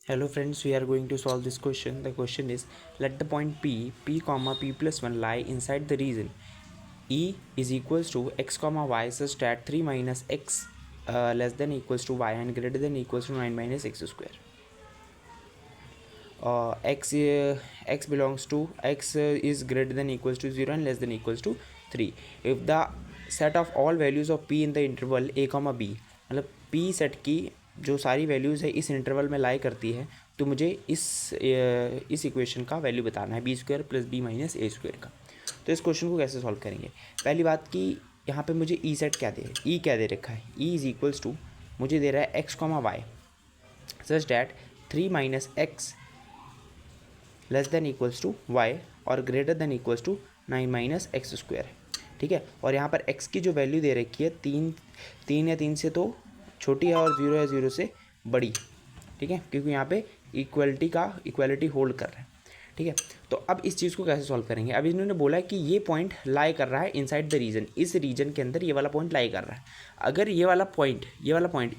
Hello friends, we are going to solve this question. The question is, let the point P comma P plus 1 lie inside the region E is equals to x comma y such that 3 minus x less than equals to y and greater than equals to 9 minus x square. X belongs to x is greater than equals to 0 and less than equals to 3. If the set of all values of p in the interval a comma b, मतलब p set की जो सारी values है इस interval में लाई करती है, तो मुझे इस इक्वेशन का वैल्यू बताना है B square plus B minus A square का. तो इस क्वेश्चन को कैसे सॉल्व करेंगे? पहली बात कि यहाँ पे मुझे ई सेट क्या दे रखा है. ई इज इक्वल्स टू मुझे दे रहा है x comma y such that 3 minus x less than equals to y और greater than equals to 9 minus x square है. ठीक है, और यहाँ पर x की जो वैल्यू दे रखी है तीन या 3 से तो छोटी है और 0 या 0 से बड़ी. ठीक है, क्योंकि यहाँ पे इक्वालिटी होल्ड कर रहा है. ठीक है, तो अब इस चीज़ को कैसे सॉल्व करेंगे? अब इन्होंने बोला है कि ये पॉइंट लाई कर रहा है इनसाइड द रीजन. इस रीजन के अंदर ये वाला पॉइंट लाई कर रहा है. अगर ये वाला पॉइंट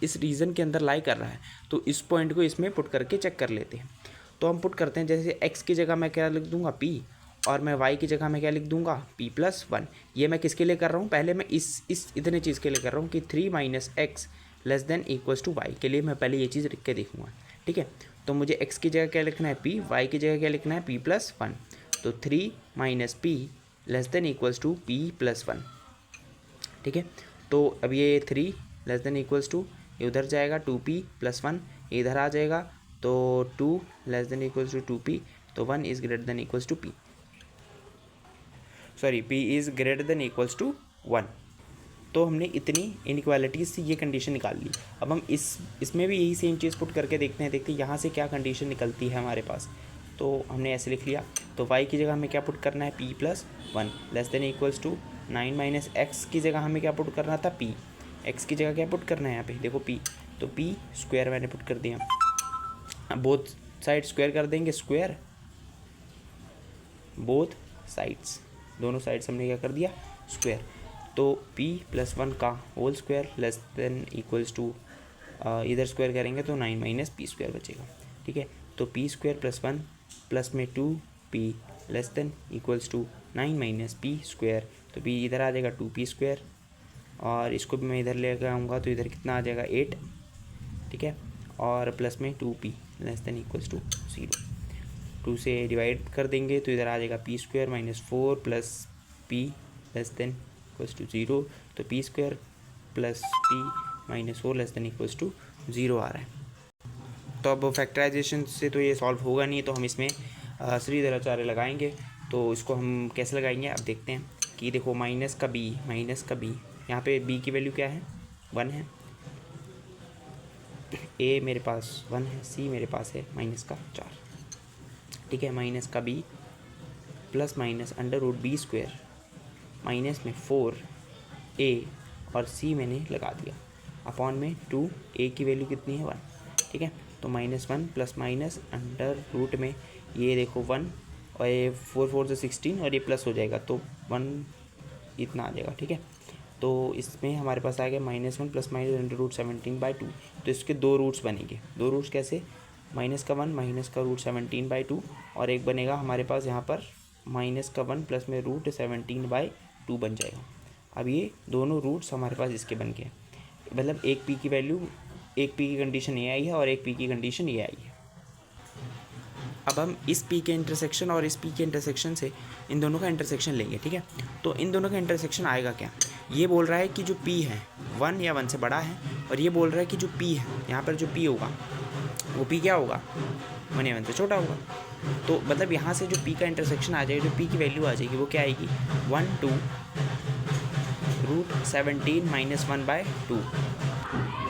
इस रीजन के अंदर लाई कर रहा है तो इस पॉइंट को इसमें पुट करके चेक कर लेते हैं. तो हम पुट करते हैं, जैसे x की जगह मैं क्या लिख दूंगा p और मैं y की जगह मैं क्या लिख दूंगा p प्लस 1. ये मैं किसके लिए कर रहा हूँ? पहले मैं इस इतने चीज़ के लिए कर रहा हूँ कि 3 minus x less than equals to y के लिए मैं पहले ये चीज़ लिख के देखूंगा. ठीक है, तो मुझे x की जगह क्या लिखना है p, y की जगह क्या लिखना है p प्लस 1. तो 3 minus p less than equals to p plus 1. ठीक है, तो अब ये 3 लेस देन इक्वल्स टू ये उधर जाएगा 2p प्लस 1 इधर आ जाएगा, तो 2 less than equals to 2p, तो 1 is greater than equals to p. Sorry, p is greater than equals to 1. तो हमने इतनी इनइक्वालिटीज़ से ये कंडीशन निकाल ली. अब हम इसमें भी यही सेम चीज़ पुट करके देखते हैं यहाँ से क्या कंडीशन निकलती है हमारे पास. तो हमने ऐसे लिख लिया, तो y की जगह हमें क्या पुट करना है p plus 1 less than equals to 9 minus x की जगह हमें क्या पुट करना था p. x की जगह क्या पुट करना है यहाँ पे देखो p, तो p स्क्वायर मैंने पुट कर दिया. अब बोथ साइड स्क्वायर कर देंगे, स्क्वायर बोथ साइड्स, दोनों साइड्स हमने क्या कर दिया स्क्वायर. तो p प्लस 1 का whole square less than equals to इधर स्क्वायर करेंगे तो 9 माइनस पी स्क्वायर बचेगा. ठीक है, तो p स्क्वायर प्लस 1 प्लस में 2p less than equals to 9 minus p square. तो p इधर आ जाएगा 2p स्क्वायर और इसको भी मैं इधर लेकर आऊँगा तो इधर कितना आ जाएगा 8. ठीक है, और प्लस में 2p less than equals to 0. 2 से डिवाइड कर देंगे तो इधर आ जाएगा p square minus 4 plus p less than equals to 0. तो p square plus p minus 4 less than equals to 0 आ रहा है. तो अब फैक्टराइजेशन से तो ये सॉल्व होगा नहीं, तो हम इसमें श्रीधराचार्य लगाएंगे. तो इसको हम कैसे लगाएंगे अब देखते हैं. कि देखो माइनस का b, यहाँ पे b की वैल्यू क्या है 1 है, a मेरे पास 1 है, c मेरे पास है माइनस का 4. ठीक है, माइनस का b plus minus under root b square minus में 4a और c मैंने लगा दिया अपॉन में 2, a की वैल्यू कितनी है 1. ठीक है, तो minus 1 plus minus under root में ये देखो 1 और ये 4 4 से 16 और ये प्लस हो जाएगा तो 1 इतना आ जाएगा. ठीक है, तो इसमें हमारे पास आ गया -1 प्लस माइनस अंडर रूट 17/2. तो इसके दो रूट्स बनेंगे. दो रूट्स कैसे? माइनस का 1 माइनस का रूट 17/2 और एक बनेगा हमारे पास यहाँ पर माइनस का 1 प्लस में रूट 17/2 बन जाएगा. अब ये दोनों रूट्स हमारे पास इसके बन गए, मतलब एक p की वैल्यू, एक p की कंडीशन ये आई है और एक p की कंडीशन ये आई है. अब हम इस p के इंटरसेक्शन और इस p के इंटरसेक्शन से इन दोनों का इंटरसेक्शन लेंगे. ठीक है, तो इन दोनों का इंटरसेक्शन आएगा क्या? ये बोल रहा है कि जो p है 1 या 1 से बड़ा है, और ये बोल रहा है कि जो p है यहाँ पर जो p होगा वो p क्या होगा 1 या 1 से छोटा होगा. तो मतलब यहाँ से जो p का इंटरसेक्शन आ जाएगा, जो p की वैल्यू आ जाएगी वो क्या आएगी 1 2 रूट 17 माइनस 1/2.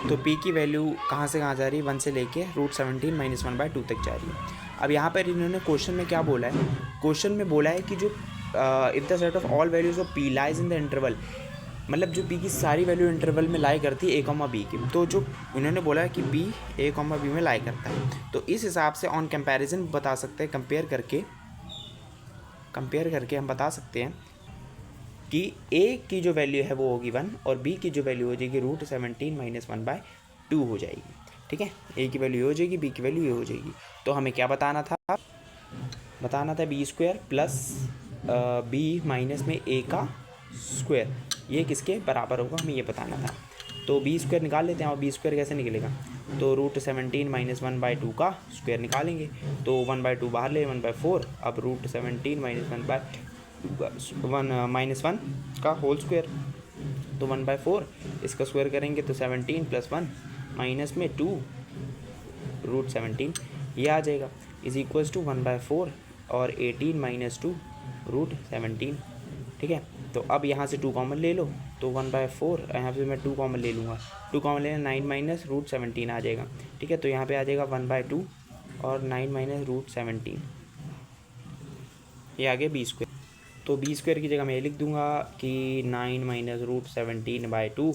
तो p की वैल्यू कहाँ से कहाँ जा रही है 1 से लेके रूट 17 माइनस 1/2 तक जा रही है. अब यहाँ पर इन्होंने क्वेश्चन में क्या बोला है? क्वेश्चन में बोला है कि जो if the set of all values of p lies in the interval, मतलब जो p की सारी वैल्यू इंटरवल में लाई करती है a कॉमा b की. तो जो इन्होंने बोला है कि p a कॉमा b में लाई करता है, तो इस हिसाब से ऑन कंपैरिजन बता सकते हैं, कंपेयर करके हम बता सकते हैं कि a की जो वैल्यू है वो होगी 1 और b की जो वैल्यू हो जाएगी रूट 17 माइनस 1/2 हो जाएगी. ठीक है, ए की वैल्यू ये हो जाएगी, बी की वैल्यू ये हो जाएगी। तो हमें क्या बताना था, b square plus B minus में ए का स्क्वायर, ये किसके बराबर होगा हमें ये बताना था। तो बी स्क्वायर निकाल लेते हैं, और बी स्क्वायर कैसे निकलेगा, तो रूट 17 माइनस 1/2 का स्क्वायर निकालेंगे। तो 1/2 बाहर ले 1/4, अब रूट 17 माइनस 1 का होल स्क्वायर, तो 1/4 इसका स्क्वायर करेंगे तो 17 + 1 माइनस में 2 रूट 17 ये आ जाएगा, इज इक्वल्स टू 1/4 और 18 माइनस 2 रूट 17। ठीक है, तो अब यहाँ से 2 कॉमन ले लो, तो 1/4 यहाँ पे मैं 2 कॉमन ले लूँगा, 2 कॉमन लेना 9 माइनस रूट 17 आ जाएगा। ठीक है, तो यहाँ पे आ जाएगा 1/2 और 9 माइनस रूट 17, ये आ गया बी स्क्वायर। तो बी स्क्वायर की जगह मैं ये लिख दूंगा कि 9 माइनस रूट 17/2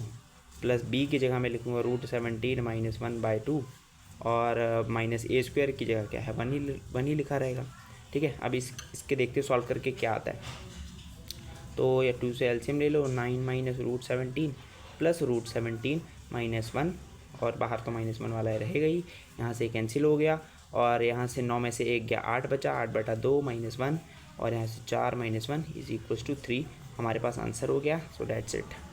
प्लस बी की जगह मैं लिखूँगा रूट 17 माइनस 1/2 और माइनस ए स्क्वायर की जगह क्या है 1 ही लिखा रहेगा। ठीक है, अब इसके देखते सॉल्व करके क्या आता है। तो या 2 से एलसीएम ले लो, 9 minus root 17 plus root 17 minus 1, और बाहर तो -1 वाला रहेगा ही, यहाँ से कैंसिल हो गया, और यहाँ से 9 में से 1 गया 8 बचा, 8/2 -1, और यहाँ से 4 - 1 इज इक्वल्स टू 3 हमारे पास आंसर हो गया। So that's it.